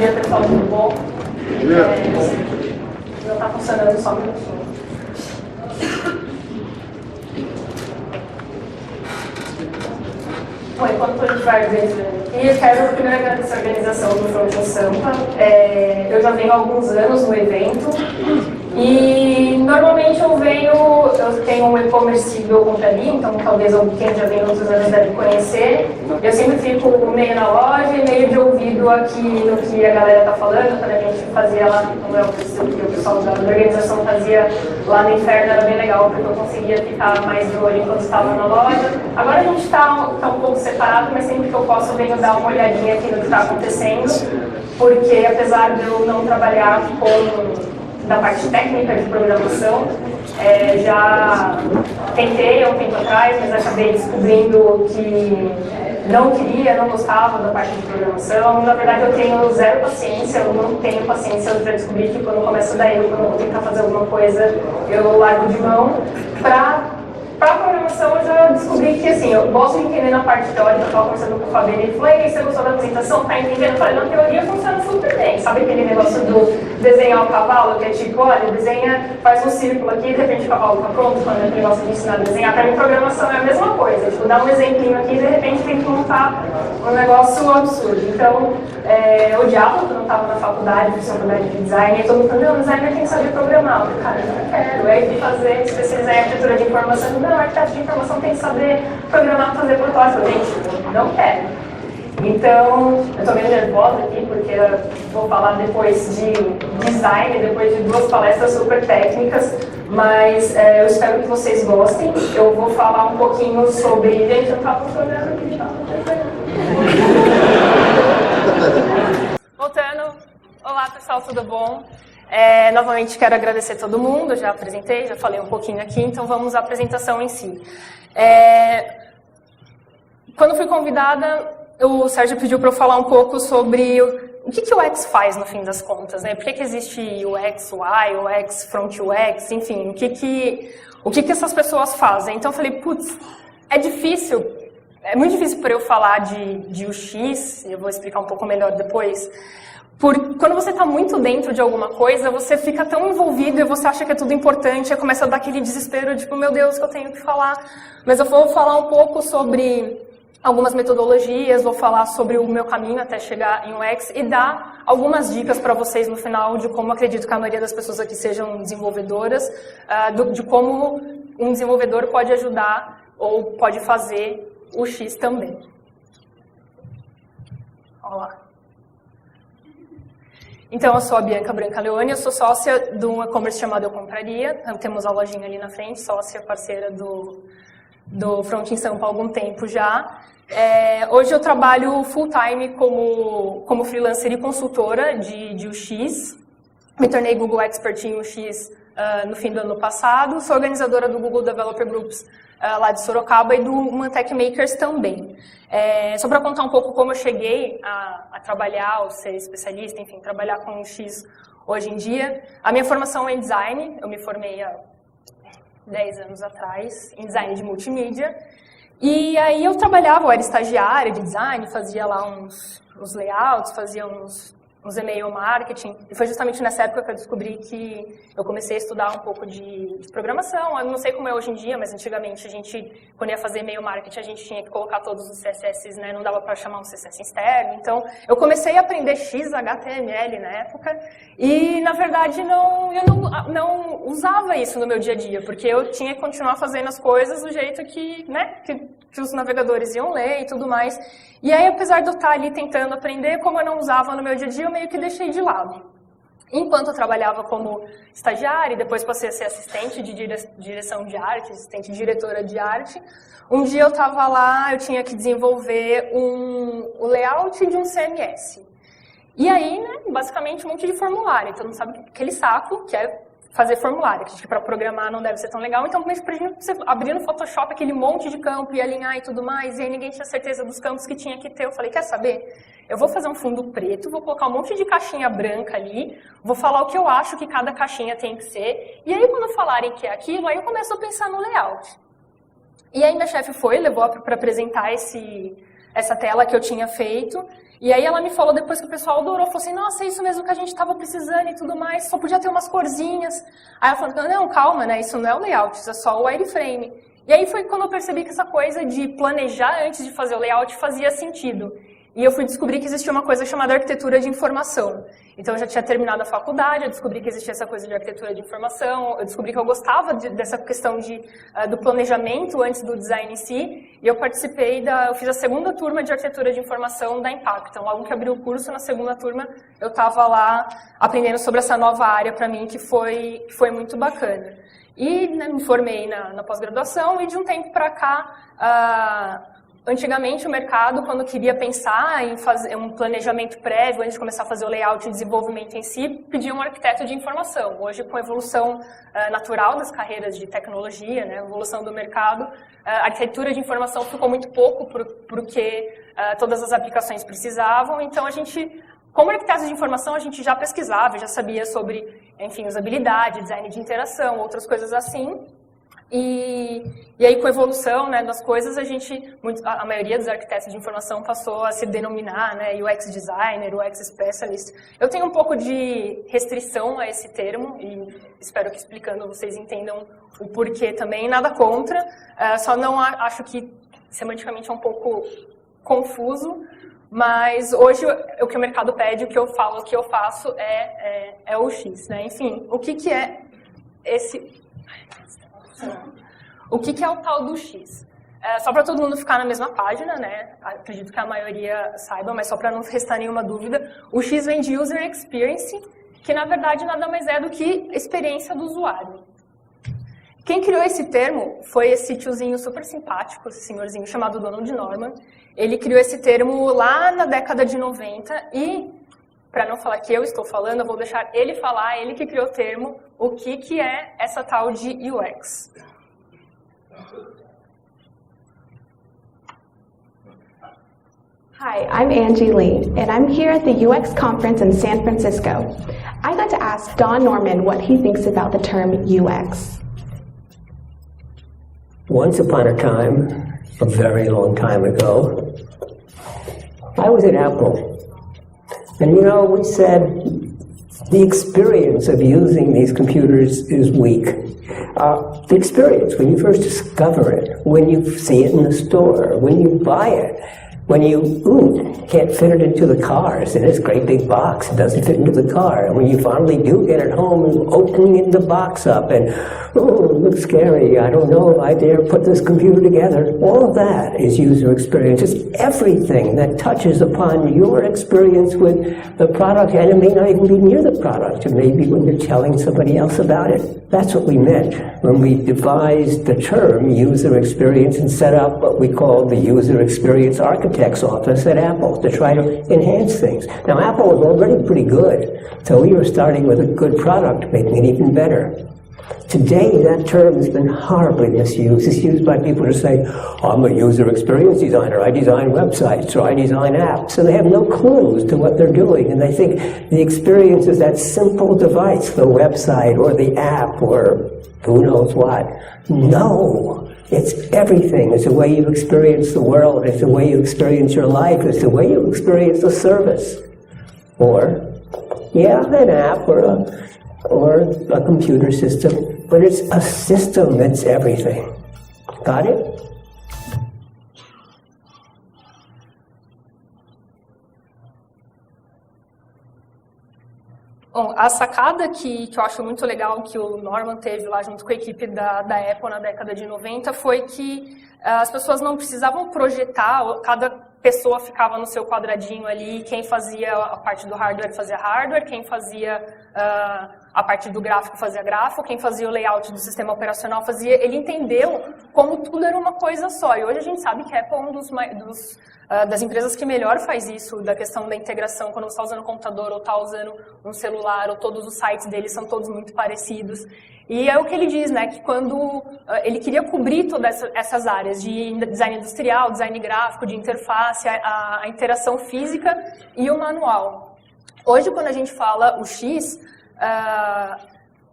dia, pessoal, tudo bom? Não está funcionando, só um minutinho. Bom, enquanto a gente vai organizando aqui, eu quero primeiro agradecer a organização do Front in Sampa. Eu já venho há alguns anos no evento e normalmente eu tenho um e-commerce que eu compraria, então talvez quem já vem outros anos deve conhecer. Eu sempre fico meio na loja e meio de ouvido aqui no que a galera está falando. Quando a gente fazia lá, o que o pessoal da organização fazia lá no Inferno era bem legal, porque eu conseguia ficar mais de olho enquanto estava na loja. Agora a gente está um pouco separado, mas sempre que eu posso eu venho dar uma olhadinha aqui no que está acontecendo, porque apesar de eu não trabalhar da parte técnica de programação, já tentei há um tempo atrás, mas acabei descobrindo que não gostava da parte de programação. Na verdade, eu tenho zero paciência, eu não tenho paciência. Eu já descobri que quando começa a dar erro, quando eu vou tentar fazer alguma coisa, eu largo de mão. Para a programação, eu já descobri que, assim, eu gosto de entender na parte teórica. Eu estava conversando com o Fabinho, ele falou: "Ei, você gostou da apresentação? Tá entendendo?" Eu falei: "Na teoria funciona super bem." Sabe aquele negócio do desenhar o cavalo, que é tipo, olha, desenha, faz um círculo aqui, de repente o cavalo está pronto, quando é aquele negócio de ensinar a desenhar. Para mim, programação é a mesma coisa. Tipo, dá um exemplinho aqui e de repente tem que montar um negócio absurdo. Então, eu odiava quando eu estava na faculdade de design, e todo mundo falando: "Não, designer tem que saber programar." Eu falei: "Cara, eu não quero." Aí fui fazer, especializar em arquitetura de informação. "Não, arquiteto de informação tem que saber programar, fazer protótipo." Gente, não quero. Então, eu estou meio nervosa aqui, porque eu vou falar depois de design, depois de 2 palestras super técnicas, mas eu espero que vocês gostem. Eu vou falar um pouquinho sobre... Gente, eu não estava funcionando aqui, tá? Voltando. Olá, pessoal, tudo bom? Novamente quero agradecer a todo mundo, já apresentei, já falei um pouquinho aqui, então vamos à apresentação em si. Quando fui convidada, o Sérgio pediu para eu falar um pouco sobre o que o UX faz no fim das contas, né? Por que existe UX UI, UX Front UX, enfim, o que essas pessoas fazem. Então eu falei: putz, é muito difícil para eu falar de UX, eu vou explicar um pouco melhor depois. Quando você está muito dentro de alguma coisa, você fica tão envolvido e você acha que é tudo importante, aí começa a dar aquele desespero, tipo, meu Deus, que eu tenho que falar. Mas eu vou falar um pouco sobre algumas metodologias, vou falar sobre o meu caminho até chegar em UX e dar algumas dicas para vocês no final de como acredito que a maioria das pessoas aqui sejam desenvolvedoras, de como um desenvolvedor pode ajudar ou pode fazer o X também. Olha lá. Então, eu sou a Bianca Brancaleone, eu sou sócia de um e-commerce chamado Eu Compraria. Temos a lojinha ali na frente, sócia parceira do Front in Sampa há algum tempo já. Hoje eu trabalho full-time como freelancer e consultora de UX. Me tornei Google Expert em UX no fim do ano passado. Sou organizadora do Google Developer Groups lá de Sorocaba e do Mantech Makers também. Só para contar um pouco como eu cheguei a trabalhar, ou ser especialista, enfim, trabalhar com UX hoje em dia. A minha formação é em design, eu me formei há 10 anos atrás, em design de multimídia. E aí eu era estagiária de design, fazia lá uns layouts, fazia uns e-mail marketing. E foi justamente nessa época que eu descobri que eu comecei a estudar um pouco de programação. Eu não sei como é hoje em dia, mas antigamente quando ia fazer e-mail marketing, a gente tinha que colocar todos os CSS, né? Não dava para chamar um CSS externo. Então, eu comecei a aprender XHTML na época. E, na verdade, eu não usava isso no meu dia a dia, porque eu tinha que continuar fazendo as coisas do jeito que os navegadores iam ler e tudo mais. E aí, apesar de eu estar ali tentando aprender, como eu não usava no meu dia a dia, eu meio que deixei de lado. Enquanto eu trabalhava como estagiária e depois passei a ser assistente de direção de arte, assistente diretora de arte, um dia eu estava lá, eu tinha que desenvolver o layout de um CMS. E aí, né, basicamente um monte de formulário. Então, não sabe aquele saco que é fazer formulário, que para programar não deve ser tão legal. Então, você abrir no Photoshop aquele monte de campo e alinhar e tudo mais, e aí ninguém tinha certeza dos campos que tinha que ter. Eu falei: quer saber? Eu vou fazer um fundo preto, vou colocar um monte de caixinha branca ali, vou falar o que eu acho que cada caixinha tem que ser, e aí quando falarem que é aquilo, aí eu começo a pensar no layout. E aí minha chefe levou para apresentar essa tela que eu tinha feito. E aí ela me falou depois que o pessoal adorou, falou assim, nossa, é isso mesmo que a gente estava precisando e tudo mais, só podia ter umas corzinhas. Aí ela falou, não, calma, né, isso não é o layout, isso é só o wireframe. E aí foi quando eu percebi que essa coisa de planejar antes de fazer o layout fazia sentido. E eu fui descobrir que existia uma coisa chamada arquitetura de informação. Então eu já tinha terminado a faculdade, eu descobri que existia essa coisa de arquitetura de informação, eu descobri que eu gostava dessa questão do planejamento antes do design em si, e eu participei eu fiz a segunda turma de arquitetura de informação da Impacto. Então, logo que abriu o curso, na segunda turma, eu estava lá aprendendo sobre essa nova área para mim, que foi muito bacana. E né, me formei na pós-graduação, e de um tempo para cá, antigamente, o mercado, quando queria pensar em fazer um planejamento prévio, antes de começar a fazer o layout e desenvolvimento em si, pedia um arquiteto de informação. Hoje, com a evolução natural das carreiras de tecnologia, né, a evolução do mercado, a arquitetura de informação ficou muito pouco porque todas as aplicações precisavam. Então, a gente, como arquiteto de informação, a gente já pesquisava, já sabia sobre, enfim, usabilidade, design de interação, outras coisas assim. E aí, com a evolução, né, das coisas, a maioria dos arquitetos de informação passou a se denominar, né, UX Designer, UX Specialist. Eu tenho um pouco de restrição a esse termo e espero que explicando vocês entendam o porquê também. Nada contra, só não acho que semanticamente é um pouco confuso, mas hoje o que o mercado pede, o que eu falo, o que eu faço é o X, né? Enfim, o que é esse... O que é o tal do X? Só para todo mundo ficar na mesma página, né? Acredito que a maioria saiba, mas só para não restar nenhuma dúvida, o X vem de User Experience, que na verdade nada mais é do que experiência do usuário. Quem criou esse termo foi esse tiozinho super simpático, esse senhorzinho chamado Donald Norman. Ele criou esse termo lá na década de 90 e, para não falar que eu estou falando, eu vou deixar ele falar, ele que criou o termo, o que é essa tal de UX. Hi, I'm Angie Lee, and I'm here at the UX conference in San Francisco. I'd like to ask Don Norman what he thinks about the term UX. Once upon a time, a very long time ago, I was at Apple. And you know, we said the experience of using these computers is weak. The experience, when you first discover it, when you see it in the store, when you buy it, when you, can't fit it into the car. It's in this great big box. It doesn't fit into the car. And when you finally do get it home, opening the box up and, it looks scary. I don't know if I dare put this computer together. All of that is user experience. It's everything that touches upon your experience with the product, and it may not even be near the product. It may be when you're telling somebody else about it. That's what we meant when we devised the term user experience and set up what we called the User Experience Architect's Office at Apple to try to enhance things. Now, Apple was already pretty good, so we were starting with a good product, making it even better. Today, that term has been horribly misused. It's used by people to say, I'm a user experience designer. I design websites or I design apps. And they have no clues to what they're doing. And they think the experience is that simple device, the website or the app or who knows what. No. It's everything. It's the way you experience the world. It's the way you experience your life. It's the way you experience the service. Or, an app or a computer system, but it's a system that's everything. Got it? Bom, a sacada que eu acho muito legal que o Norman teve lá junto com a equipe da Apple na década de 90 foi que as pessoas não precisavam projetar, cada pessoa ficava no seu quadradinho ali, quem fazia a parte do hardware fazia hardware, quem fazia a parte do gráfico fazia gráfico, quem fazia o layout do sistema operacional fazia. Ele entendeu como tudo era uma coisa só. E hoje a gente sabe que a Apple é das empresas que melhor faz isso, da questão da integração, quando você está usando um computador ou está usando um celular, ou todos os sites deles são todos muito parecidos. E é o que ele diz, né, que quando ele queria cobrir todas essas áreas de design industrial, design gráfico, de interface, a interação física e o manual. Hoje, quando a gente fala o X,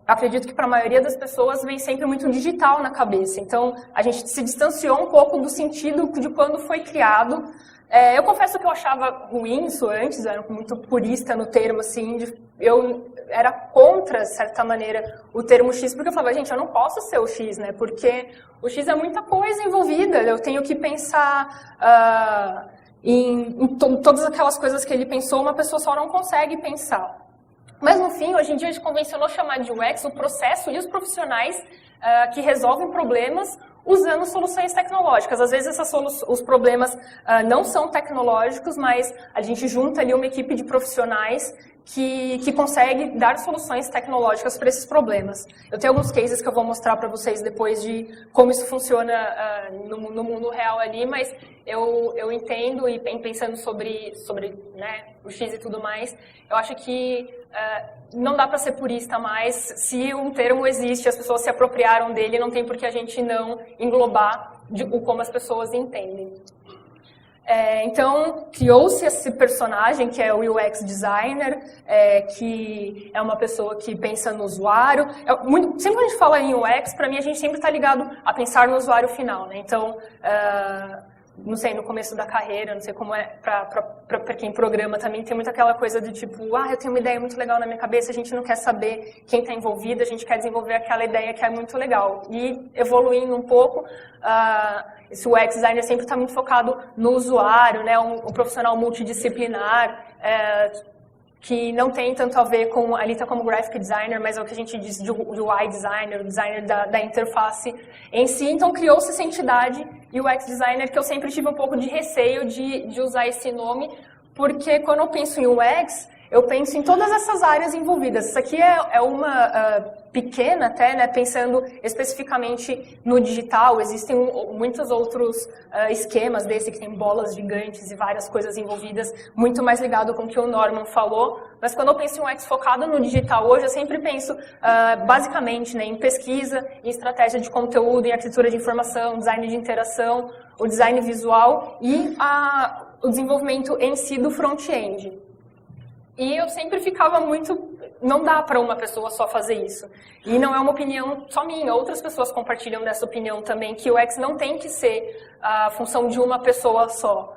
acredito que para a maioria das pessoas vem sempre muito digital na cabeça. Então, a gente se distanciou um pouco do sentido de quando foi criado Eu confesso que eu achava ruim isso antes, eu era muito purista no termo, assim, eu era contra, de certa maneira, o termo X, porque eu falava, gente, eu não posso ser o X, né? Porque o X é muita coisa envolvida, eu tenho que pensar em todas aquelas coisas que ele pensou, uma pessoa só não consegue pensar. Mas, no fim, hoje em dia, a gente convencionou chamar de UX o processo e os profissionais que resolvem problemas usando soluções tecnológicas. Às vezes os problemas não são tecnológicos, mas a gente junta ali uma equipe de profissionais que consegue dar soluções tecnológicas para esses problemas. Eu tenho alguns cases que eu vou mostrar para vocês depois de como isso funciona no mundo real ali, mas eu entendo e pensando sobre né, o X e tudo mais, eu acho que não dá para ser purista mais. Se um termo existe, as pessoas se apropriaram dele, não tem por que a gente não englobar como as pessoas entendem. Então, criou-se esse personagem, que é o UX Designer, que é uma pessoa que pensa no usuário. Sempre que a gente fala em UX, para mim, a gente sempre está ligado a pensar no usuário final, né? Então, não sei, no começo da carreira, não sei como é para quem programa também, tem muito aquela coisa de tipo, eu tenho uma ideia muito legal na minha cabeça, a gente não quer saber quem está envolvido, a gente quer desenvolver aquela ideia que é muito legal. E evoluindo um pouco, esse UX designer sempre está muito focado no usuário, né, um profissional multidisciplinar, que não tem tanto a ver com a Lita como graphic designer, mas é o que a gente diz de UI designer, o designer da interface em si. Então, criou-se essa entidade UX designer, que eu sempre tive um pouco de receio de usar esse nome, porque quando eu penso em UX, eu penso em todas essas áreas envolvidas. Isso aqui é uma pequena até, né, pensando especificamente no digital. Existem muitos outros esquemas desse, que tem bolas gigantes e várias coisas envolvidas, muito mais ligado com o que o Norman falou. Mas quando eu penso em UX focado no digital hoje, eu sempre penso basicamente, né, em pesquisa, em estratégia de conteúdo, em arquitetura de informação, design de interação, o design visual e o desenvolvimento em si do front-end. E eu sempre ficava muito... Não dá para uma pessoa só fazer isso. E não é uma opinião só minha. Outras pessoas compartilham dessa opinião também, que o UX não tem que ser a função de uma pessoa só.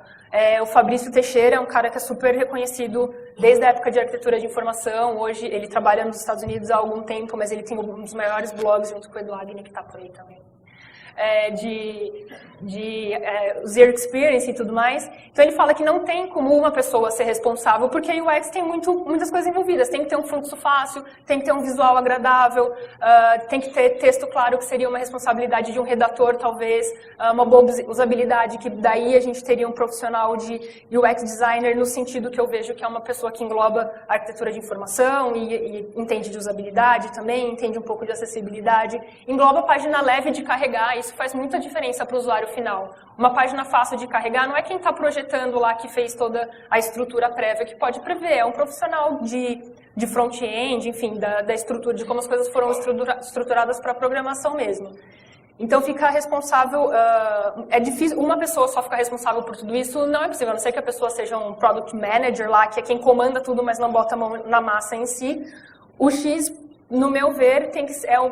O Fabrício Teixeira é um cara que é super reconhecido desde a época de arquitetura de informação. Hoje ele trabalha nos Estados Unidos há algum tempo, mas ele tem um dos maiores blogs, junto com o Edu Agni, que está por aí também. Zero Experience e tudo mais. Então ele fala que não tem como uma pessoa ser responsável, porque a UX tem muitas coisas envolvidas. Tem que ter um fluxo fácil, tem que ter um visual agradável, tem que ter texto claro, que seria uma responsabilidade de um redator, talvez, uma boa usabilidade, que daí a gente teria um profissional de UX designer, no sentido que eu vejo que é uma pessoa que engloba a arquitetura de informação e entende de usabilidade também, entende um pouco de acessibilidade, engloba a página leve de carregar. Isso faz muita diferença para o usuário final. Uma página fácil de carregar não é quem está projetando lá, que fez toda a estrutura prévia, que pode prever. É um profissional de front-end, enfim, da estrutura, de como as coisas foram estruturadas para a programação mesmo. Então, ficar responsável... é difícil, uma pessoa só ficar responsável por tudo isso não é possível, a não ser que a pessoa seja um product manager lá, que é quem comanda tudo, mas não bota a mão na massa em si. O X, no meu ver,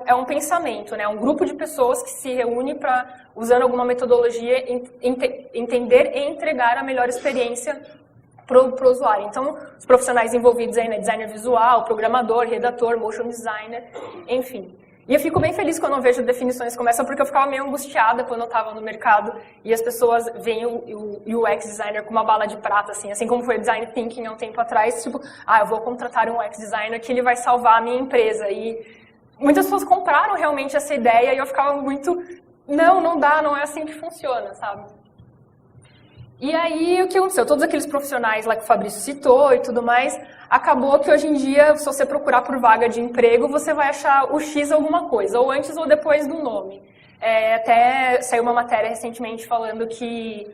é um pensamento, né? Um grupo de pessoas que se reúne para, usando alguma metodologia, entender e entregar a melhor experiência para o usuário. Então, os profissionais envolvidos aí, né? Designer visual, programador, redator, motion designer, enfim. E eu fico bem feliz quando eu vejo definições como essa, porque eu ficava meio angustiada quando eu estava no mercado e as pessoas veem o UX designer com uma bala de prata, assim como foi o design thinking há um tempo atrás, tipo, eu vou contratar um UX designer que ele vai salvar a minha empresa. E muitas pessoas compraram realmente essa ideia e eu ficava muito, não dá, não é assim que funciona, sabe? E aí, o que aconteceu? Todos aqueles profissionais lá que o Fabrício citou e tudo mais, acabou que hoje em dia, se você procurar por vaga de emprego, você vai achar o X alguma coisa, ou antes ou depois do nome. Até saiu uma matéria recentemente falando que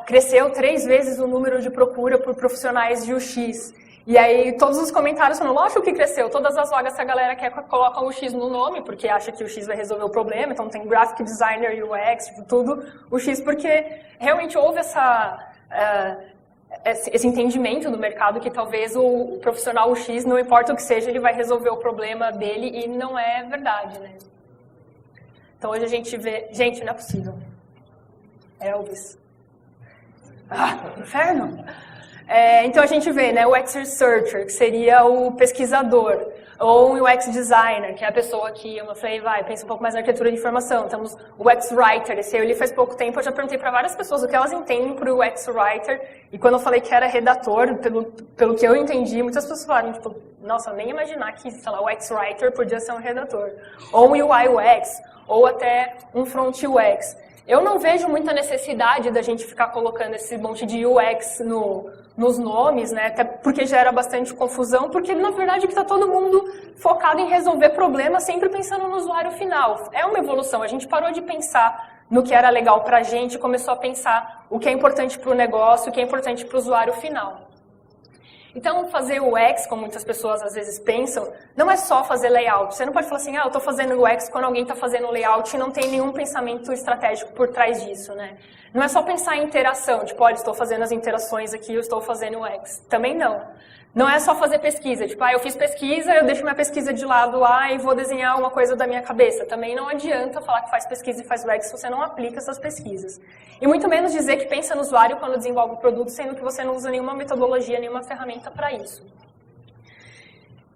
cresceu 3 vezes o número de procura por profissionais de UX. E aí, todos os comentários falam, lógico que cresceu, todas as vagas que a galera quer colocam o X no nome, porque acha que o X vai resolver o problema, então tem graphic designer, UX, tudo, o X, porque realmente houve esse entendimento do mercado que talvez o profissional X, não importa o que seja, ele vai resolver o problema dele, e não é verdade, né? Então hoje a gente vê... Gente, não é possível. Elvis. Inferno. Então a gente vê, né, o UX Researcher, que seria o pesquisador, ou o UX Designer, que é a pessoa que eu falei, pensa um pouco mais na arquitetura de informação. Temos o UX Writer, esse eu li faz pouco tempo, eu já perguntei para várias pessoas o que elas entendem por UX Writer, e quando eu falei que era redator, pelo que eu entendi, muitas pessoas falaram, tipo, nossa, nem imaginar que, sei lá, o UX Writer podia ser um redator. Ou um UI UX, ou até um Front UX. Eu não vejo muita necessidade da gente ficar colocando esse monte de UX nos nomes, né? Até porque gera bastante confusão, porque na verdade está todo mundo focado em resolver problemas, sempre pensando no usuário final. É uma evolução, a gente parou de pensar no que era legal para a gente e começou a pensar o que é importante para o negócio, o que é importante para o usuário final. Então, fazer o UX, como muitas pessoas às vezes pensam, não é só fazer layout. Você não pode falar assim, eu estou fazendo UX quando alguém está fazendo layout e não tem nenhum pensamento estratégico por trás disso, né? Não é só pensar em interação, tipo, olha, estou fazendo as interações aqui, eu estou fazendo UX. Também não. Não é só fazer pesquisa, tipo, eu fiz pesquisa, eu deixo minha pesquisa de lado lá e vou desenhar uma coisa da minha cabeça. Também não adianta falar que faz pesquisa e faz UX se você não aplica essas pesquisas. E muito menos dizer que pensa no usuário quando desenvolve o produto, sendo que você não usa nenhuma metodologia, nenhuma ferramenta para isso.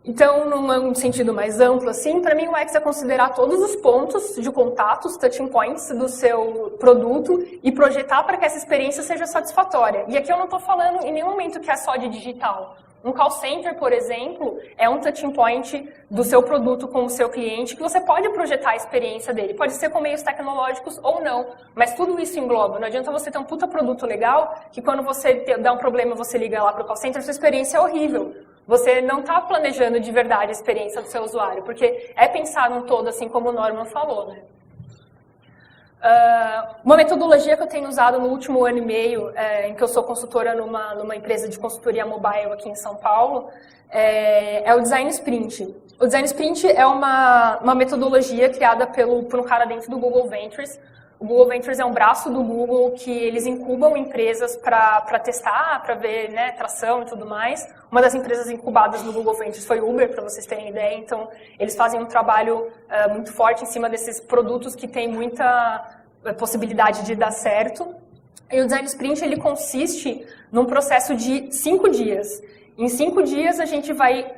Então, num sentido mais amplo, assim, para mim o UX é considerar todos os pontos de contato, os touching points do seu produto e projetar para que essa experiência seja satisfatória. E aqui eu não estou falando em nenhum momento que é só de digital. Um call center, por exemplo, é um touching point do seu produto com o seu cliente que você pode projetar a experiência dele. Pode ser com meios tecnológicos ou não, mas tudo isso engloba. Não adianta você ter um puta produto legal que quando você dá um problema você liga lá para o call center, sua experiência é horrível. Você não está planejando de verdade a experiência do seu usuário, porque é pensar num todo, assim como o Norman falou, né? Uma metodologia que eu tenho usado no último ano e meio, em que eu sou consultora numa empresa de consultoria mobile aqui em São Paulo, é o Design Sprint. O Design Sprint é uma metodologia criada por um cara dentro do Google Ventures. O Google Ventures é um braço do Google que eles incubam empresas para testar, para ver, né, tração e tudo mais. Uma das empresas incubadas no Google Ventures foi o Uber, para vocês terem ideia. Então, eles fazem um trabalho muito forte em cima desses produtos que têm muita possibilidade de dar certo. E o Design Sprint, ele consiste num processo de 5 dias. Em 5 dias, a gente vai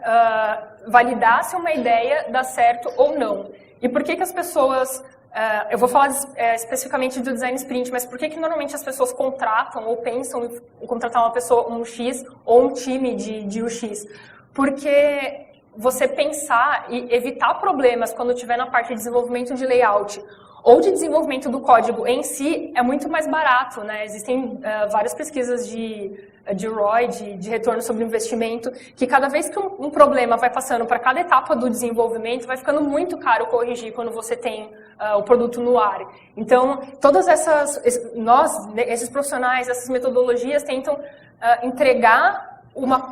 validar se uma ideia dá certo ou não. E por que as pessoas... eu vou falar especificamente do Design Sprint, mas por que normalmente as pessoas contratam ou pensam em contratar uma pessoa, um X, ou um time de UX? Porque você pensar e evitar problemas quando estiver na parte de desenvolvimento de layout ou de desenvolvimento do código em si é muito mais barato, né? Existem várias pesquisas de ROI, de retorno sobre investimento, que cada vez que um problema vai passando para cada etapa do desenvolvimento, vai ficando muito caro corrigir quando você tem o produto no ar. Então, todas esses profissionais, essas metodologias tentam entregar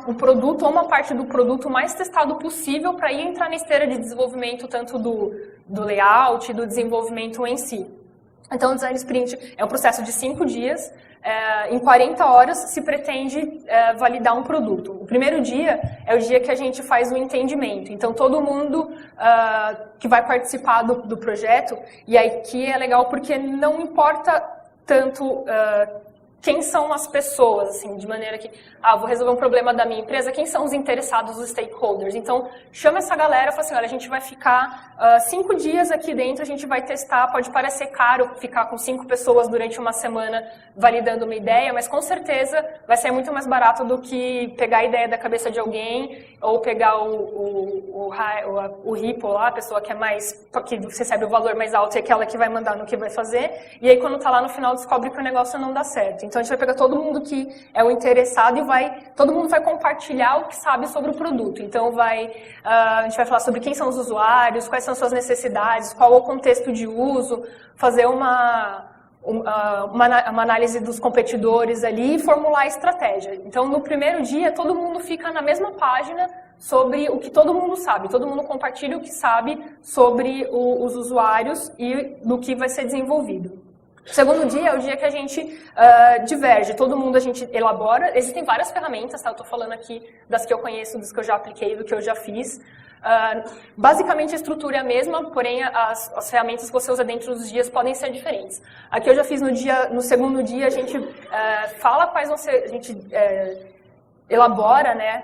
um produto ou uma parte do produto mais testado possível para ir entrar na esteira de desenvolvimento tanto do layout e do desenvolvimento em si. Então, o Design Sprint é um processo de 5 dias. Em 40 horas se pretende validar um produto. O primeiro dia é o dia que a gente faz o entendimento. Então, todo mundo que vai participar do projeto, e aqui é legal porque não importa tanto quem são as pessoas, assim, de maneira que, vou resolver um problema da minha empresa, quem são os interessados, os stakeholders. Então, chama essa galera e fala assim, olha, a gente vai ficar 5 dias aqui dentro, a gente vai testar, pode parecer caro ficar com 5 pessoas durante uma semana validando uma ideia, mas com certeza vai ser muito mais barato do que pegar a ideia da cabeça de alguém, ou pegar o Ripple lá, a pessoa que recebe o valor mais alto e aquela que vai mandar no que vai fazer, e aí quando tá lá no final descobre que o negócio não dá certo. Então a gente vai pegar todo mundo que é o interessado e todo mundo vai compartilhar o que sabe sobre o produto. Então a gente vai falar sobre quem são os usuários, quais são as suas necessidades, qual é o contexto de uso, fazer uma análise dos competidores ali e formular a estratégia. Então, no primeiro dia, todo mundo fica na mesma página sobre o que todo mundo sabe. Todo mundo compartilha o que sabe sobre os usuários e do que vai ser desenvolvido. O segundo dia é o dia que a gente diverge. Todo mundo a gente elabora. Existem várias ferramentas, tá? Eu estou falando aqui das que eu conheço, das que eu já apliquei, do que eu já fiz. Basicamente, a estrutura é a mesma, porém, as ferramentas que você usa dentro dos dias podem ser diferentes. Aqui eu já fiz no segundo dia, a gente fala quais vão ser... A gente elabora, né,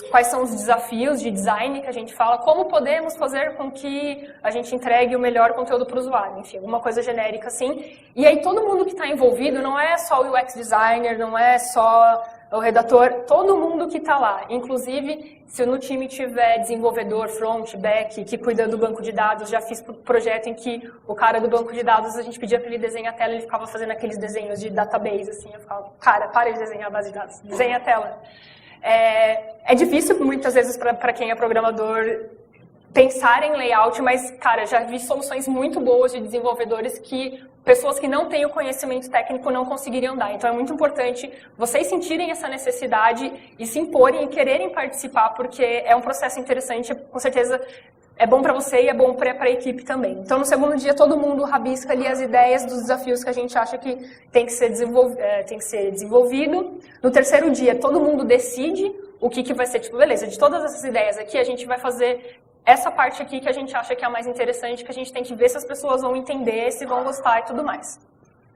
quais são os desafios de design que a gente fala, como podemos fazer com que a gente entregue o melhor conteúdo para o usuário, enfim, alguma coisa genérica assim. E aí todo mundo que está envolvido, não é só o UX designer, não é só o redator, todo mundo que está lá. Inclusive, se no time tiver desenvolvedor, front, back, que cuida do banco de dados, já fiz projeto em que o cara do banco de dados, a gente pedia para ele desenhar a tela, ele ficava fazendo aqueles desenhos de database, assim, eu ficava, cara, para de desenhar a base de dados, desenha a tela. É difícil, muitas vezes, para quem é programador, pensar em layout, mas, cara, já vi soluções muito boas de desenvolvedores que pessoas que não têm o conhecimento técnico não conseguiriam dar. Então, é muito importante vocês sentirem essa necessidade e se imporem e quererem participar, porque é um processo interessante, com certeza é bom para você e é bom para a equipe também. Então, no segundo dia, todo mundo rabisca ali as ideias dos desafios que a gente acha que tem que ser desenvolvido. No terceiro dia, todo mundo decide o que vai ser, tipo, beleza, de todas essas ideias aqui, a gente vai fazer essa parte aqui que a gente acha que é a mais interessante, que a gente tem que ver se as pessoas vão entender, se vão gostar e tudo mais.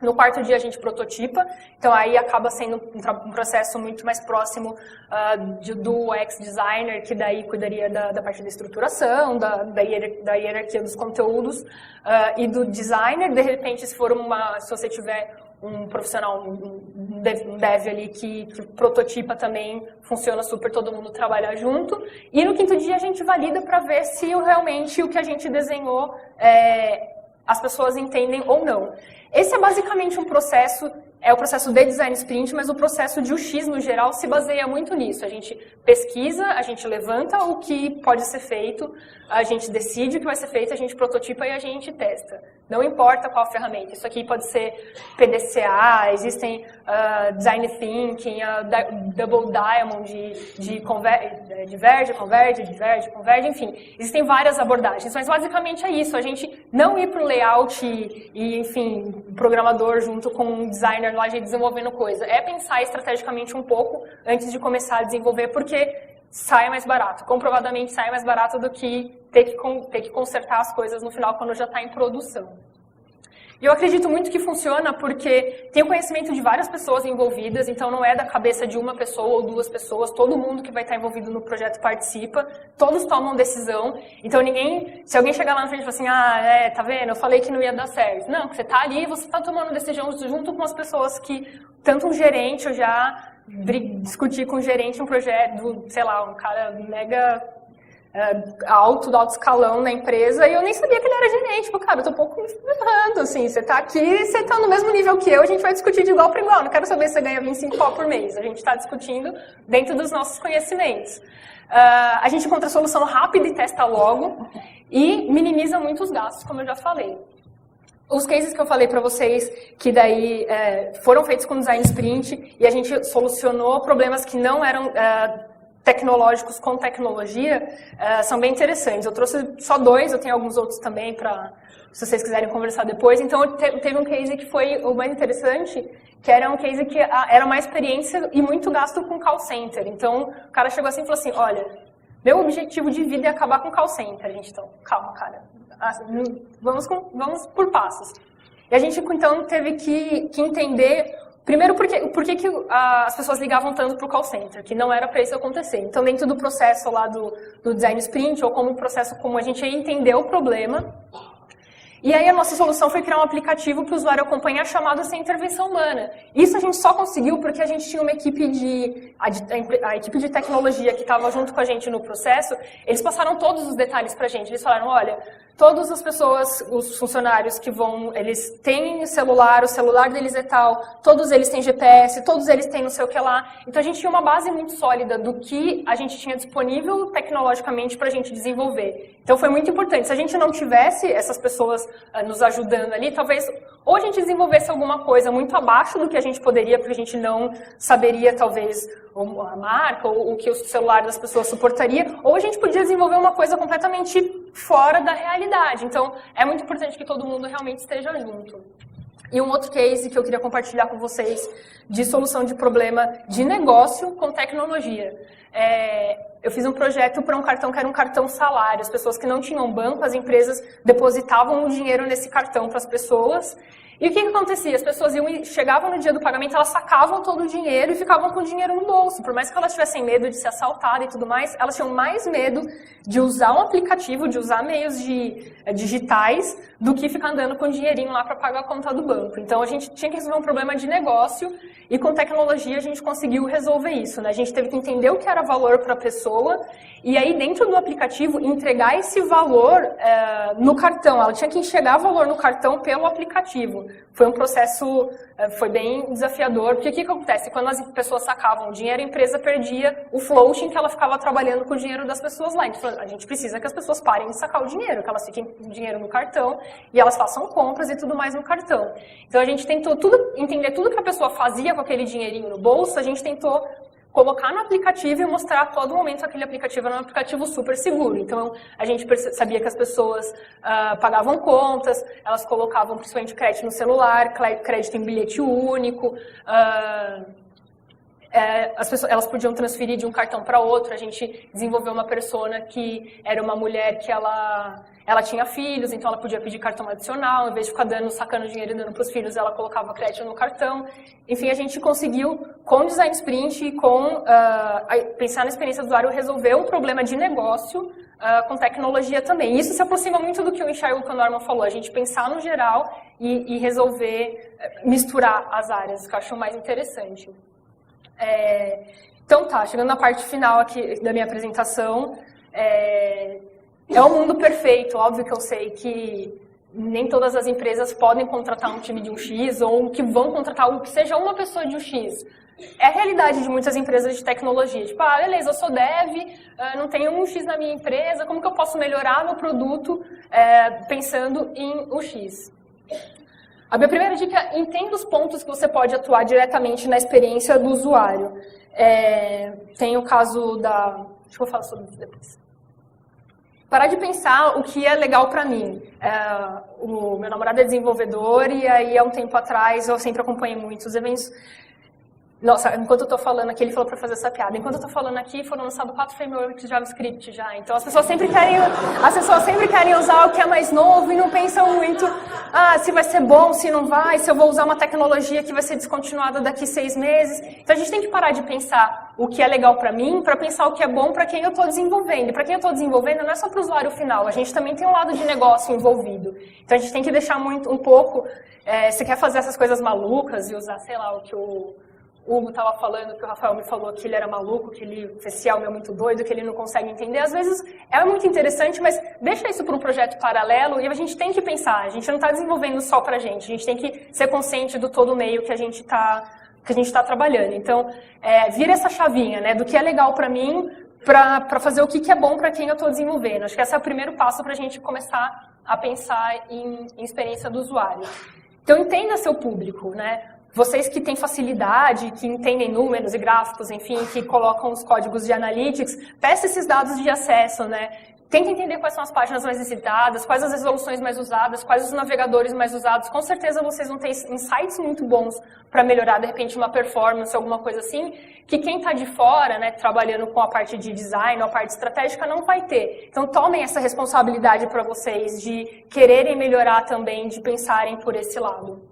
No quarto dia a gente prototipa, então aí acaba sendo um processo muito mais próximo do UX designer, que daí cuidaria da parte da estruturação, da hierarquia dos conteúdos, e do designer. De repente, se você tiver um profissional, um dev ali que prototipa também, funciona super, todo mundo trabalha junto. E no quinto dia a gente valida para ver se realmente o que a gente desenhou as pessoas entendem ou não. Esse é basicamente um processo, é o processo de design sprint, mas o processo de UX no geral se baseia muito nisso. A gente pesquisa, a gente levanta o que pode ser feito, a gente decide o que vai ser feito, a gente prototipa e a gente testa. Não importa qual ferramenta. Isso aqui pode ser PDCA, existem Design Thinking, Double Diamond, Diverge, Converge, enfim. Existem várias abordagens, mas basicamente é isso. A gente não ir para o layout e, enfim, programador junto com um designer lá desenvolvendo coisa. É pensar estrategicamente um pouco antes de começar a desenvolver, porque sai mais barato. Comprovadamente sai mais barato do que ter que consertar as coisas no final quando já está em produção. E eu acredito muito que funciona porque tem o conhecimento de várias pessoas envolvidas, então não é da cabeça de uma pessoa ou duas pessoas, todo mundo que vai estar envolvido no projeto participa, todos tomam decisão, então se alguém chegar lá na frente e falar assim, tá vendo, eu falei que não ia dar certo. Não, você está ali, você está tomando decisão junto com as pessoas que, tanto um gerente, eu já discuti com um gerente um projeto, sei lá, um cara mega do alto escalão na empresa, e eu nem sabia que ele era gerente. Tipo, cara, eu tô um pouco me ferrando, assim, você tá aqui, você tá no mesmo nível que eu, a gente vai discutir de igual para igual, não quero saber se você ganha 25 pau por mês, a gente está discutindo dentro dos nossos conhecimentos. A gente encontra a solução rápida e testa logo, e minimiza muito os gastos, como eu já falei. Os cases que eu falei para vocês, que daí foram feitos com design sprint, e a gente solucionou problemas que não eram tecnológicos com tecnologia, são bem interessantes. Eu trouxe só 2, eu tenho alguns outros também, se vocês quiserem conversar depois. Então, teve um case que foi o mais interessante, que era um case que era uma experiência e muito gasto com call center. Então, o cara chegou assim e falou assim, olha, meu objetivo de vida é acabar com call center. A gente, então, calma, cara, vamos por passos. E a gente, então, teve que entender... Primeiro, por que as pessoas ligavam tanto para o call center, que não era para isso acontecer. Então, dentro do processo lá do design sprint, ou como processo como a gente ia entender o problema, e aí a nossa solução foi criar um aplicativo para o usuário acompanhar chamadas sem intervenção humana. Isso a gente só conseguiu porque a gente tinha uma equipe a equipe de tecnologia que estava junto com a gente no processo, eles passaram todos os detalhes para a gente. Eles falaram, olha, todas as pessoas, os funcionários que vão, eles têm o celular deles é tal, todos eles têm GPS, todos eles têm não sei o que lá. Então a gente tinha uma base muito sólida do que a gente tinha disponível tecnologicamente para a gente desenvolver. Então foi muito importante. Se a gente não tivesse essas pessoas nos ajudando ali, talvez ou a gente desenvolvesse alguma coisa muito abaixo do que a gente poderia, porque a gente não saberia, talvez, a marca ou o que o celular das pessoas suportaria, ou a gente podia desenvolver uma coisa completamente fora da realidade. Então, é muito importante que todo mundo realmente esteja junto. E um outro case que eu queria compartilhar com vocês de solução de problema de negócio com tecnologia. eu fiz um projeto para um cartão que era um cartão salário. As pessoas que não tinham banco, as empresas depositavam o dinheiro nesse cartão para as pessoas. E o que acontecia? As pessoas chegavam no dia do pagamento, elas sacavam todo o dinheiro e ficavam com o dinheiro no bolso. Por mais que elas tivessem medo de ser assaltadas e tudo mais, elas tinham mais medo de usar um aplicativo, de usar meios digitais, do que ficar andando com o dinheirinho lá para pagar a conta do banco. Então, a gente tinha que resolver um problema de negócio e com tecnologia a gente conseguiu resolver isso, né? A gente teve que entender o que era valor para a pessoa e aí, dentro do aplicativo, entregar esse valor no cartão. Ela tinha que enxergar valor no cartão pelo aplicativo. Foi um processo, foi bem desafiador, porque o que acontece? Quando as pessoas sacavam o dinheiro, a empresa perdia o floating que ela ficava trabalhando com o dinheiro das pessoas lá. Então, a gente precisa que as pessoas parem de sacar o dinheiro, que elas fiquem com o dinheiro no cartão e elas façam compras e tudo mais no cartão. Então, a gente tentou entender tudo que a pessoa fazia com aquele dinheirinho no bolso, a gente tentou colocar no aplicativo e mostrar a todo momento que aquele aplicativo era um aplicativo super seguro. Então, a gente sabia que as pessoas pagavam contas, elas colocavam principalmente crédito no celular, crédito em bilhete único, elas podiam transferir de um cartão para outro. A gente desenvolveu uma persona que era uma mulher que ela tinha filhos, então ela podia pedir cartão adicional, em vez de ficar sacando dinheiro e dando para os filhos, ela colocava crédito no cartão. Enfim, a gente conseguiu, com design sprint e com pensar na experiência do usuário, resolver um problema de negócio com tecnologia também. Isso se aproxima muito do que o Inshai e o Norman falou, a gente pensar no geral e resolver, misturar as áreas, que eu acho mais interessante. Então tá, chegando na parte final aqui da minha apresentação, é um mundo perfeito, óbvio que eu sei que nem todas as empresas podem contratar um time de um X ou que vão contratar algo que seja uma pessoa de um X. É a realidade de muitas empresas de tecnologia. Tipo, beleza, eu sou dev, não tenho um X na minha empresa, como que eu posso melhorar meu produto pensando em um X? A minha primeira dica é: entenda os pontos que você pode atuar diretamente na experiência do usuário. Tem o caso da... Deixa eu falar sobre isso depois. Parar de pensar o que é legal para mim. O meu namorado é desenvolvedor e aí, há um tempo atrás, eu sempre acompanhei muitos eventos. Nossa, enquanto eu estou falando aqui, ele falou para fazer essa piada. Enquanto eu estou falando aqui, foram lançados 4 frameworks de JavaScript já. Então, as pessoas sempre querem usar o que é mais novo e não pensam muito se vai ser bom, se não vai, se eu vou usar uma tecnologia que vai ser descontinuada daqui 6 meses. Então, a gente tem que parar de pensar o que é legal para mim, para pensar o que é bom para quem eu estou desenvolvendo. E para quem eu estou desenvolvendo, não é só para o usuário final, a gente também tem um lado de negócio envolvido. Então, a gente tem que deixar um pouco... se quer fazer essas coisas malucas e usar, sei lá, o que o Hugo estava falando, que o Rafael me falou que ele era maluco, que esse Elm é muito doido, que ele não consegue entender. Às vezes é muito interessante, mas deixa isso para um projeto paralelo e a gente tem que pensar. A gente não está desenvolvendo só para a gente tem que ser consciente do todo o meio que a gente está trabalhando. Então, vira essa chavinha, né, do que é legal para mim, para fazer o que é bom para quem eu estou desenvolvendo. Acho que esse é o primeiro passo para a gente começar a pensar em experiência do usuário. Então, entenda seu público, né? Vocês que têm facilidade, que entendem números e gráficos, enfim, que colocam os códigos de analytics, peça esses dados de acesso, né? Tenta entender quais são as páginas mais visitadas, quais as resoluções mais usadas, quais os navegadores mais usados. Com certeza vocês vão ter insights muito bons para melhorar, de repente, uma performance, alguma coisa assim, que quem está de fora, né, trabalhando com a parte de design ou a parte estratégica, não vai ter. Então, tomem essa responsabilidade para vocês de quererem melhorar também, de pensarem por esse lado.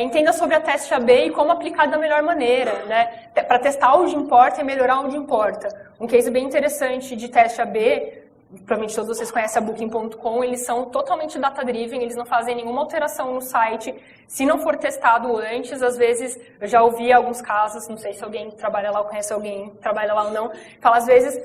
Entenda sobre a teste AB e como aplicar da melhor maneira, né? Para testar onde importa e melhorar onde importa. Um case bem interessante de teste AB, provavelmente todos vocês conhecem a Booking.com, eles são totalmente data-driven, eles não fazem nenhuma alteração no site, se não for testado antes. Às vezes, eu já ouvi alguns casos, não sei se alguém trabalha lá ou conhece alguém que trabalha lá ou não, fala, às vezes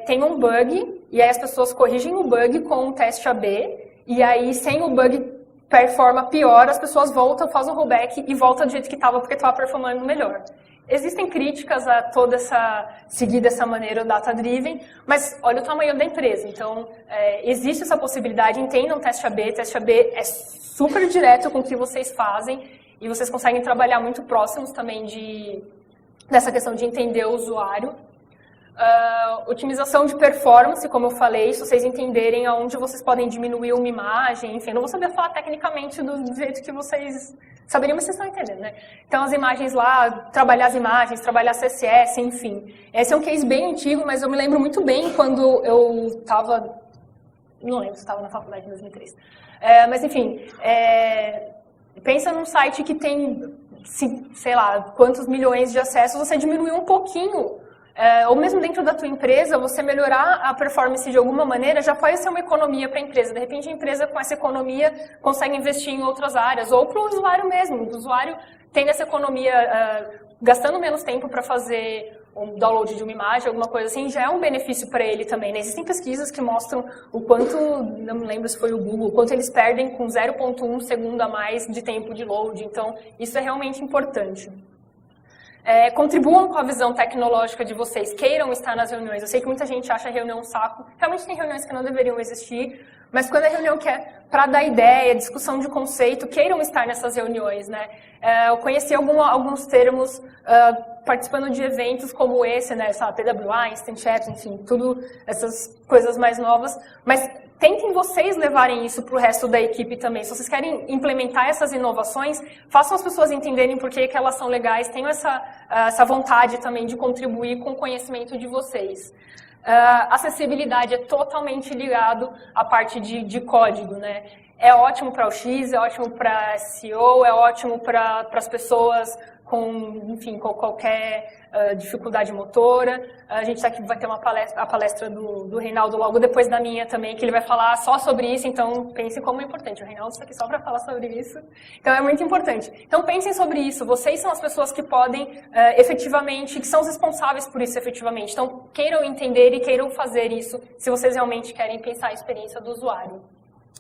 tem um bug, e aí as pessoas corrigem o bug com o teste AB, e aí sem o bug performa pior, as pessoas voltam, fazem um rollback e voltam do jeito que estava, porque estava performando melhor. Existem críticas a seguir dessa maneira data-driven, mas olha o tamanho da empresa. Então, existe essa possibilidade, entendam o teste AB. Teste AB é super direto com o que vocês fazem e vocês conseguem trabalhar muito próximos também dessa questão de entender o usuário. Otimização de performance, como eu falei, se vocês entenderem aonde vocês podem diminuir uma imagem, enfim, eu não vou saber falar tecnicamente do jeito que vocês saberiam, mas vocês estão entendendo, né? Então, as imagens lá, trabalhar as imagens, trabalhar CSS, enfim. Esse é um case bem antigo, mas eu me lembro muito bem quando eu estava... Não lembro se estava na faculdade em 2003. Mas, enfim, pensa num site que tem, sei lá, quantos milhões de acessos, você diminuir um pouquinho, ou mesmo dentro da tua empresa, você melhorar a performance de alguma maneira, já pode ser uma economia para a empresa. De repente, a empresa, com essa economia, consegue investir em outras áreas, ou para o usuário mesmo. O usuário tendo essa economia, gastando menos tempo para fazer um download de uma imagem, alguma coisa assim, já é um benefício para ele também, né? Existem pesquisas que mostram o quanto, não me lembro se foi o Google, o quanto eles perdem com 0,1 segundo a mais de tempo de load. Então, isso é realmente importante. Contribuam com a visão tecnológica de vocês, queiram estar nas reuniões. Eu sei que muita gente acha a reunião um saco, realmente tem reuniões que não deveriam existir, mas quando a reunião quer para dar ideia, discussão de conceito, queiram estar nessas reuniões, né? Eu conheci alguns termos participando de eventos como esse, né? PWA, Instant Chat, enfim, tudo essas coisas mais novas, mas tentem vocês levarem isso para o resto da equipe também. Se vocês querem implementar essas inovações, façam as pessoas entenderem por que elas são legais, tenham essa vontade também de contribuir com o conhecimento de vocês. Acessibilidade é totalmente ligado à parte de código, né? É ótimo para o X, é ótimo para SEO, é ótimo para as pessoas com qualquer dificuldade motora. A gente aqui vai ter a palestra do Reinaldo logo depois da minha também, que ele vai falar só sobre isso, então pensem como é importante. O Reinaldo está aqui só para falar sobre isso, então é muito importante. Então pensem sobre isso, vocês são as pessoas que podem efetivamente, que são os responsáveis por isso efetivamente. Então queiram entender e queiram fazer isso, se vocês realmente querem pensar a experiência do usuário.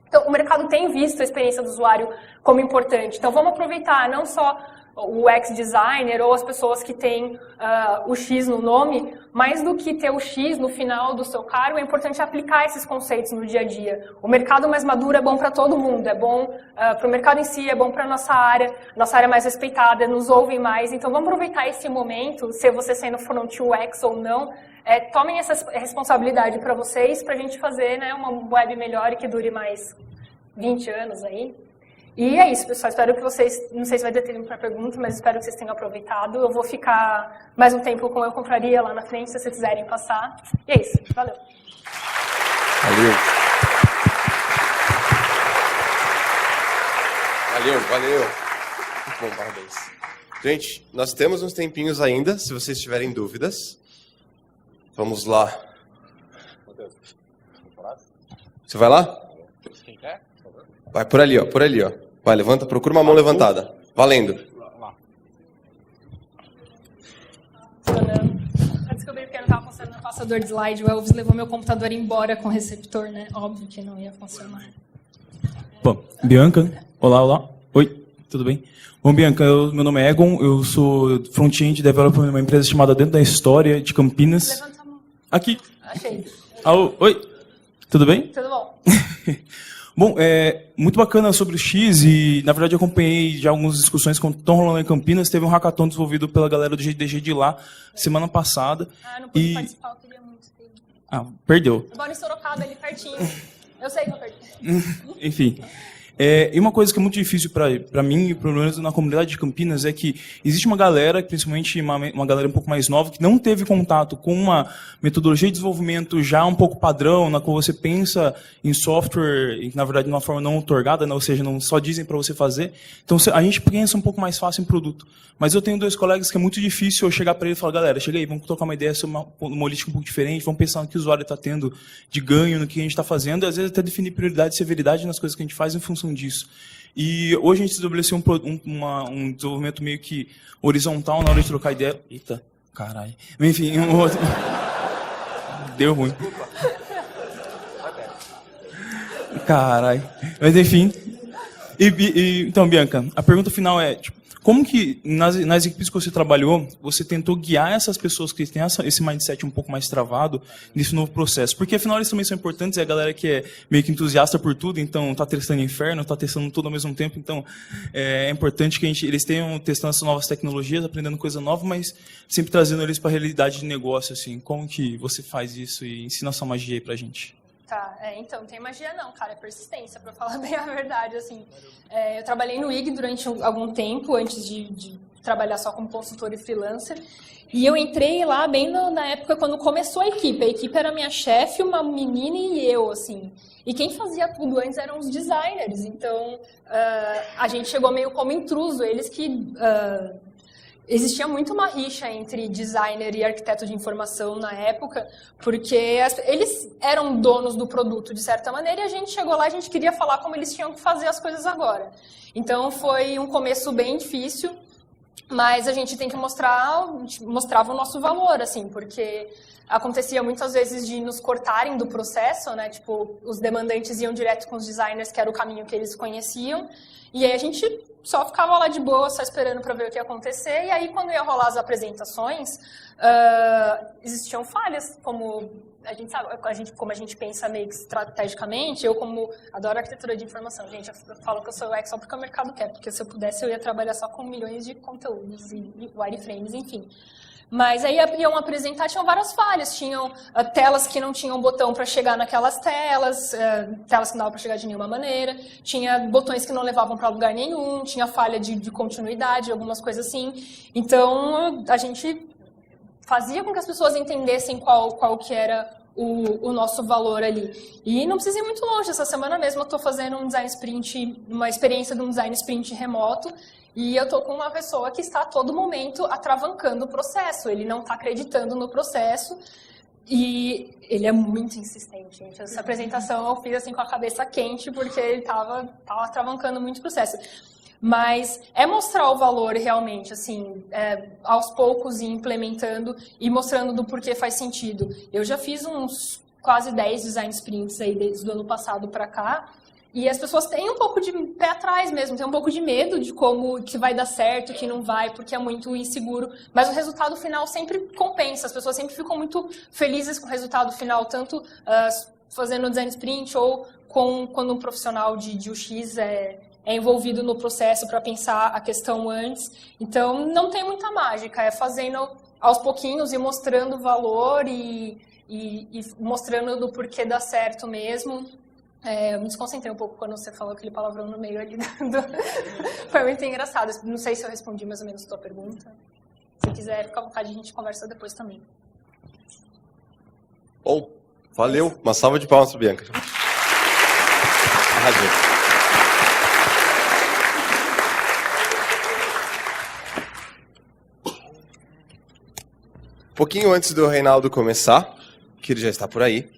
Então o mercado tem visto a experiência do usuário como importante, então vamos aproveitar não só o UX designer ou as pessoas que têm o X no nome, mais do que ter o X no final do seu cargo, é importante aplicar esses conceitos no dia a dia. O mercado mais maduro é bom para todo mundo, é bom para o mercado em si, é bom para a nossa área é mais respeitada, nos ouvem mais, então vamos aproveitar esse momento, se você sendo front UX ou não, tomem essa responsabilidade para vocês, para a gente fazer, né, uma web melhor e que dure mais 20 anos aí. E é isso, pessoal. Espero que vocês, não sei se vai ter tempo para pergunta, mas espero que vocês tenham aproveitado. Eu vou ficar mais um tempo com Eu Compraria lá na frente, se vocês quiserem passar. E é isso. Valeu. Valeu. Muito bom, parabéns. Gente, nós temos uns tempinhos ainda, se vocês tiverem dúvidas. Vamos lá. Você vai lá? Quem quer? Vai por ali, ó. Vai, levanta, procura uma mão levantada. Valendo. Eu descobri porque não estava funcionando o passador de slide. O Elvis levou meu computador embora com o receptor, né? Óbvio que não ia funcionar. Bom, Bianca. Olá. Oi, tudo bem? Bom, Bianca, meu nome é Egon. Eu sou front-end developer numa empresa chamada Dentro da História, de Campinas. Levanta a mão. Aqui. Achei. Oi, tudo bem? Tudo bom. Bom, muito bacana sobre o X e, na verdade, eu acompanhei já algumas discussões que estão rolando em Campinas. Teve um hackathon desenvolvido pela galera do GDG de lá, semana passada. Não pude participar, eu queria muito. Perdeu. Eu moro em Sorocaba, ali pertinho. Eu sei que eu perdi. Enfim. E uma coisa que é muito difícil para mim, e pelo menos na comunidade de Campinas, é que existe uma galera, principalmente uma galera um pouco mais nova, que não teve contato com uma metodologia de desenvolvimento já um pouco padrão, na qual você pensa em software, na verdade, de uma forma não otorgada, né? Ou seja, não só dizem para você fazer. Então, a gente pensa um pouco mais fácil em produto. Mas eu tenho 2 colegas que é muito difícil eu chegar para ele e falar, galera, chega aí, vamos trocar uma ideia sobre uma holística um pouco diferente, vamos pensar no que o usuário está tendo de ganho, no que a gente está fazendo, e às vezes até definir prioridade e severidade nas coisas que a gente faz em função disso. E hoje a gente estabeleceu um desenvolvimento meio que horizontal na hora de trocar ideia. Eita, caralho. Enfim, um outro... Deu ruim. Caralho. Mas enfim. Então, Bianca, a pergunta final é... como que, nas equipes que você trabalhou, você tentou guiar essas pessoas que têm esse mindset um pouco mais travado nesse novo processo? Porque, afinal, eles também são importantes, é a galera que é meio que entusiasta por tudo, então está testando inferno, está testando tudo ao mesmo tempo, então é importante que eles tenham testando essas novas tecnologias, aprendendo coisa nova, mas sempre trazendo eles para a realidade de negócio, assim. Como que você faz isso e ensina essa magia aí pra gente? Tá, então, não tem magia não, cara, é persistência, pra falar bem a verdade, assim. Eu trabalhei no IG durante algum tempo, antes de trabalhar só como consultor e freelancer, e eu entrei lá bem na época quando começou a equipe era minha chefe, uma menina e eu, assim. E quem fazia tudo antes eram os designers, então a gente chegou meio como intruso, eles que... Existia muito uma rixa entre designer e arquiteto de informação na época, porque eles eram donos do produto de certa maneira e a gente chegou lá e a gente queria falar como eles tinham que fazer as coisas agora. Então foi um começo bem difícil, mas a gente tem que mostrava o nosso valor, assim, porque acontecia muitas vezes de nos cortarem do processo, né? Tipo, os demandantes iam direto com os designers, que era o caminho que eles conheciam, e aí a gente só ficava lá de boa, só esperando para ver o que ia acontecer, e aí quando ia rolar as apresentações, existiam falhas, como a gente sabe, como a gente pensa meio que estrategicamente, eu como adoro arquitetura de informação, gente, eu falo que eu sou UX só porque o mercado quer, porque se eu pudesse eu ia trabalhar só com milhões de conteúdos e wireframes, enfim. Mas aí iam apresentar, tinham várias falhas, tinham telas que não tinham botão para chegar naquelas telas, telas que não davam para chegar de nenhuma maneira, tinha botões que não levavam para lugar nenhum, tinha falha de continuidade, algumas coisas assim. Então, a gente fazia com que as pessoas entendessem qual que era o nosso valor ali. E não precisa ir muito longe, essa semana mesmo eu estou fazendo um design sprint, uma experiência de um design sprint remoto, e eu estou com uma pessoa que está a todo momento atravancando o processo, ele não está acreditando no processo, e ele é muito insistente, gente. Essa apresentação eu fiz assim com a cabeça quente, porque ele estava atravancando muito o processo. Mas é mostrar o valor realmente, assim, aos poucos e implementando e mostrando do porquê faz sentido. Eu já fiz uns quase 10 design sprints aí desde o ano passado para cá, e as pessoas têm um pouco de pé atrás mesmo, têm um pouco de medo de como que vai dar certo, que não vai, porque é muito inseguro. Mas o resultado final sempre compensa, as pessoas sempre ficam muito felizes com o resultado final, tanto fazendo o design sprint ou quando um profissional de UX é envolvido no processo para pensar a questão antes. Então, não tem muita mágica, é fazendo aos pouquinhos e mostrando o valor e mostrando do porquê dá certo mesmo. Eu me desconcentrei um pouco quando você falou aquele palavrão no meio ali. Foi muito engraçado. Não sei se eu respondi mais ou menos a tua pergunta. Se quiser, fica à vontade, a gente conversa depois também. Bom, valeu. Uma salva de palmas para Bianca. Arrasou. Pouquinho antes do Reinaldo começar, que ele já está por aí,